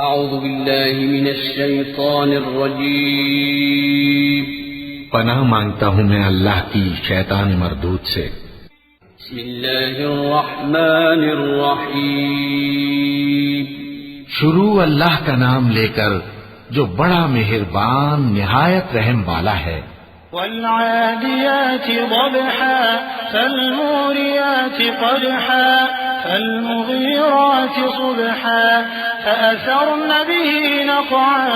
اعوذ باللہ من الشیطان الرجیم پناہ مانگتا ہوں میں اللہ کی شیطان مردود سے۔ بسم اللہ الرحمن الرحیم شروع اللہ کا نام لے کر جو بڑا مہربان نہایت رحم والا ہے۔ والعادیات ضبحا فالموریات قدحا فالمغیرات صبحا فأثرن به نقعا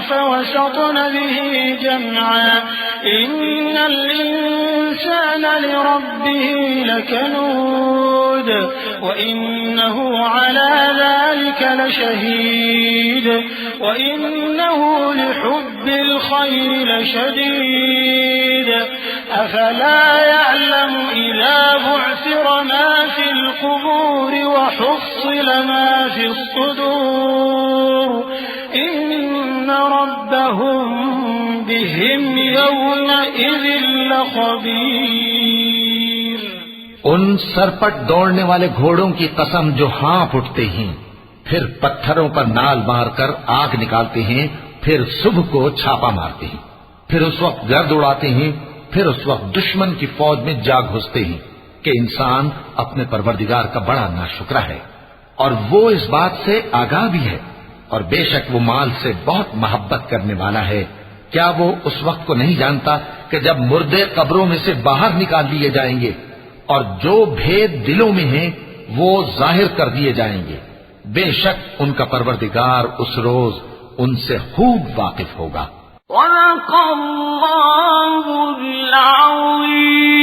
فوسطن به جمعا إن الإنسان لربه لكنود وإنه على ذلك لشهيد وإنه لحب الخير لشديد أفلا يعلم إذا بعثر ما في القبور وحصل ما في الصدور إن ربهم بهم يومئذ لخبير۔ ان سرپٹ دوڑنے والے گھوڑوں کی قسم جو ہانپ اٹھتے ہیں، پھر پتھروں پر نال مار کر آگ نکالتے ہیں، پھر صبح کو چھاپا مارتے ہیں، پھر اس وقت گرد اڑاتے ہیں، پھر اس وقت دشمن کی فوج میں جا گھستے ہیں کہ انسان اپنے پروردگار کا بڑا ناشکرا ہے، اور وہ اس بات سے آگاہ بھی ہے، اور بے شک وہ مال سے بہت محبت کرنے والا ہے۔ کیا وہ اس وقت کو نہیں جانتا کہ جب مردے قبروں میں سے باہر نکال لیے جائیں گے اور جو بھید دلوں میں ہیں وہ ظاہر کر دیے جائیں گے، بے شک ان کا پروردگار اس روز ان سے خوب واقف ہوگا۔ صدق اللہ العظیم۔